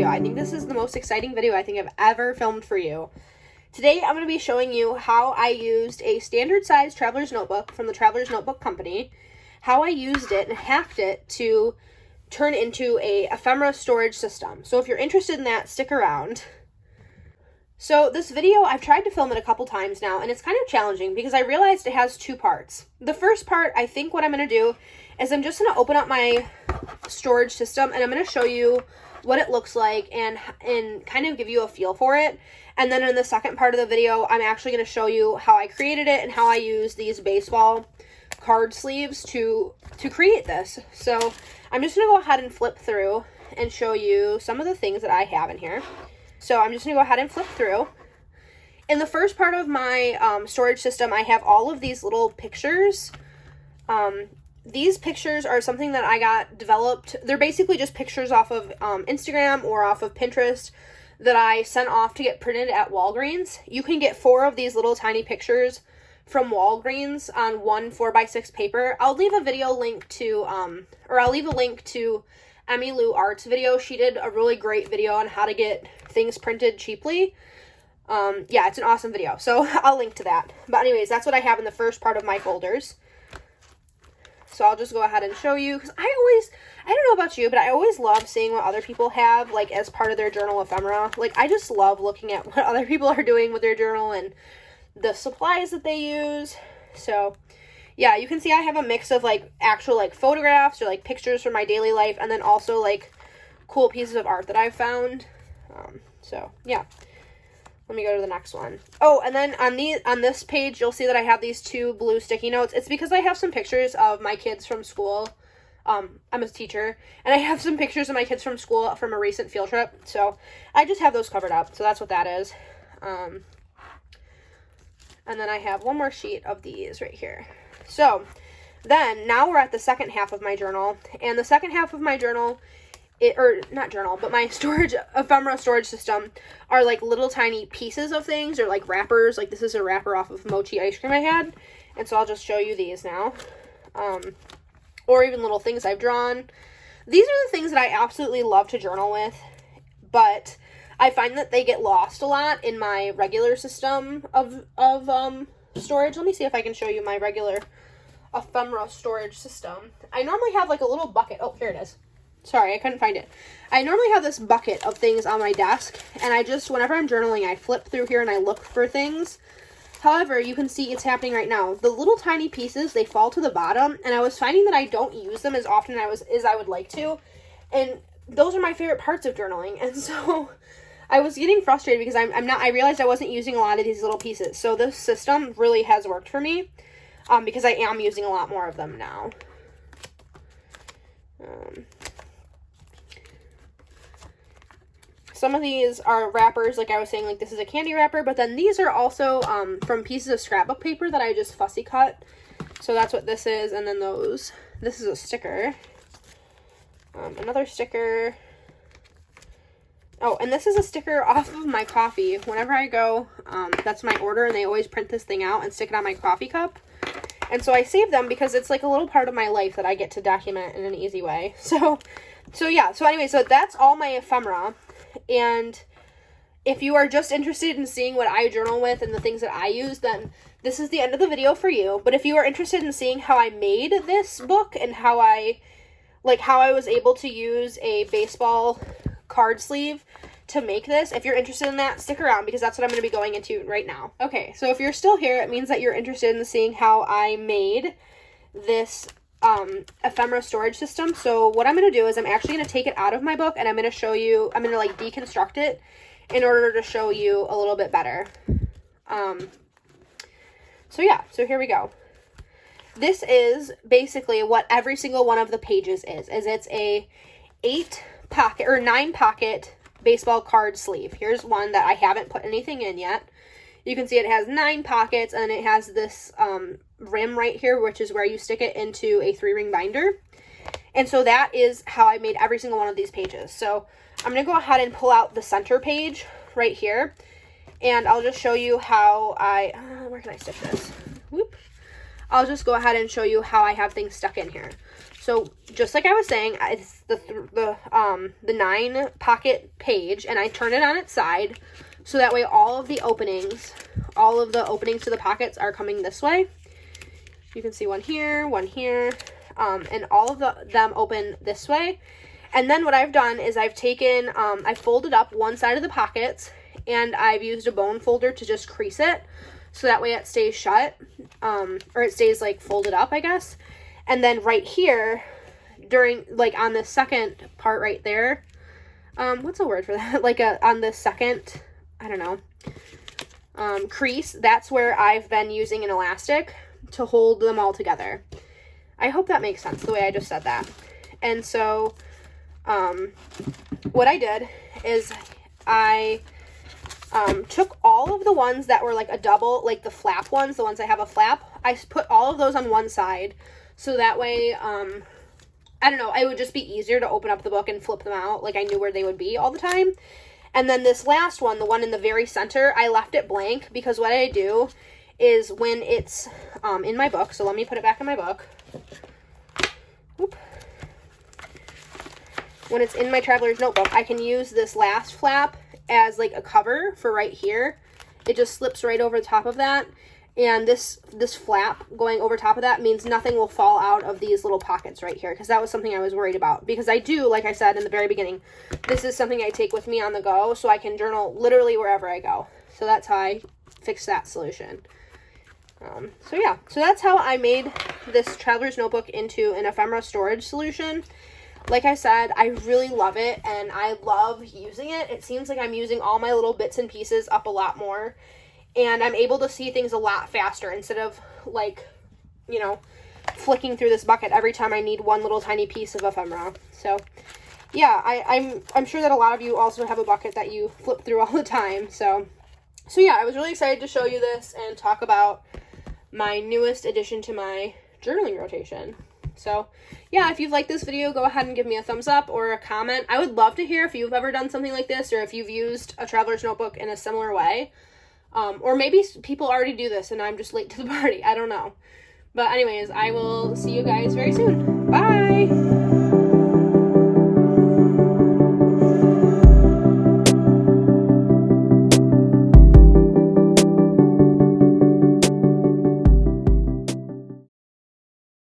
video. I think this is the most exciting video I think I've ever filmed for you. Today I'm going to be showing you how I used a standard size traveler's notebook from the Traveler's Notebook Company, how I used it and hacked it to turn into a ephemera storage system. So if you're interested in that, stick around. So this video, I've tried to film it a couple times now, and it's kind of challenging because I realized it has two parts. The first part, I think what I'm going to do is I'm just going to open up my storage system, and I'm going to show you what it looks like and kind of give you a feel for it. And then in the second part of the video, I'm actually going to show you how I created it and how I use these baseball card sleeves to create this. So I'm just going to go ahead and flip through and show you some of the things that I have in here. So I'm just going to go ahead and flip through. In the first part of my storage system, I have all of these little pictures. These pictures are something that I got developed. They're basically just pictures off of Instagram or off of Pinterest that I sent off to get printed at Walgreens. You can get 4 of these little tiny pictures from Walgreens on one 4x6 paper. I'll leave a video link to, I'll leave a link to Emmy Lou Art's video. She did a really great video on how to get things printed cheaply. Yeah, it's an awesome video, so I'll link to that. But anyways, that's what I have in the first part of my folders. So I'll just go ahead and show you, because I don't know about you, but I always love seeing what other people have, like, as part of their journal ephemera. Like, I just love looking at what other people are doing with their journal and the supplies that they use. So yeah, you can see I have a mix of, like, actual, like, photographs or, like, pictures from my daily life, and then also, like, cool pieces of art that I've found. So, yeah. Let me go to the next one. Oh, and then on this page, you'll see that I have these 2 blue sticky notes. It's because I have some pictures of my kids from school. I'm a teacher, and I have some pictures of my kids from school from a recent field trip. So, I just have those covered up. So, that's what that is. And then I have one more sheet of these right here. So, then, now we're at the second half of my journal, and the second half of my journal, my ephemera storage system are, like, little tiny pieces of things, or, like, wrappers. Like, this is a wrapper off of mochi ice cream I had, and so I'll just show you these now, or even little things I've drawn. These are the things that I absolutely love to journal with, but I find that they get lost a lot in my regular system of storage. Let me see if I can show you my regular ephemera storage system. I normally have, like, a little bucket. Oh, here it is. Sorry, I couldn't find it. I normally have this bucket of things on my desk, and I just, whenever I'm journaling, I flip through here and I look for things. However, you can see it's happening right now. The little tiny pieces, they fall to the bottom, and I was finding that I don't use them as often as I would like to, and those are my favorite parts of journaling, and so I was getting frustrated because I realized I wasn't using a lot of these little pieces. So this system really has worked for me, because I am using a lot more of them now. Some of these are wrappers, like I was saying, like this is a candy wrapper, but then these are also from pieces of scrapbook paper that I just fussy cut. So that's what this is, and then this is a sticker. Another sticker. Oh, and this is a sticker off of my coffee. Whenever I go, that's my order, and they always print this thing out and stick it on my coffee cup. And so I save them because it's like a little part of my life that I get to document in an easy way. So yeah. So anyway, so that's all my ephemera. And if you are just interested in seeing what I journal with and the things that I use, then this is the end of the video for you. But if you are interested in seeing how I made this book and how I was able to use a baseball card sleeve to make this, if you're interested in that, stick around because that's what I'm going to be going into right now. Okay, so if you're still here, it means that you're interested in seeing how I made this ephemera storage system. So what I'm going to do is I'm actually going to take it out of my book, and I'm going to show you, I'm going to, like, deconstruct it in order to show you a little bit better. So yeah, so here we go. This is basically what every single one of the pages is it's a 9 pocket baseball card sleeve. Here's one that I haven't put anything in yet. You can see it has 9 pockets, and it has this rim right here, which is where you stick it into a 3-ring binder. And so that is how I made every single one of these pages. So I'm going to go ahead and pull out the center page right here, and I'll just show you how where can I stick this? Whoop. I'll just go ahead and show you how I have things stuck in here. So just like I was saying, it's the 9 pocket page, and I turn it on its side so that way all of the openings to the pockets are coming this way. You can see one here, and all of them open this way. And then what I've done is I've taken, I folded up one side of the pockets, and I've used a bone folder to just crease it, so that way it stays shut, or it stays, like, folded up, I guess. And then right here, on the second part right there, what's the word for that? On the second, I don't know, crease, that's where I've been using an elastic to hold them all together. I hope that makes sense, the way I just said that. And so, what I did is I took all of the ones that were like a double, like the flap ones, the ones that have a flap, I put all of those on one side, so that way, I don't know, it would just be easier to open up the book and flip them out, like I knew where they would be all the time. And then this last one, the one in the very center, I left it blank, because what I do is when it's in my book, so let me put it back in my book. Oop. When it's in my traveler's notebook, I can use this last flap as like a cover for right here. It just slips right over the top of that, and this flap going over top of that means nothing will fall out of these little pockets right here, because that was something I was worried about, because I do, like I said in the very beginning, this is something I take with me on the go, so I can journal literally wherever I go. So that's how I fixed that solution. So yeah, so that's how I made this traveler's notebook into an ephemera storage solution. Like I said, I really love it, and I love using it. It seems like I'm using all my little bits and pieces up a lot more, and I'm able to see things a lot faster instead of, like, you know, flicking through this bucket every time I need one little tiny piece of ephemera. So yeah, I'm sure that a lot of you also have a bucket that you flip through all the time. So yeah, I was really excited to show you this and talk about my newest addition to my journaling rotation. So yeah, if you've liked this video, go ahead and give me a thumbs up or a comment. I would love to hear if you've ever done something like this, or if you've used a traveler's notebook in a similar way. Or maybe people already do this and I'm just late to the party. I don't know. But anyways, I will see you guys very soon. Bye!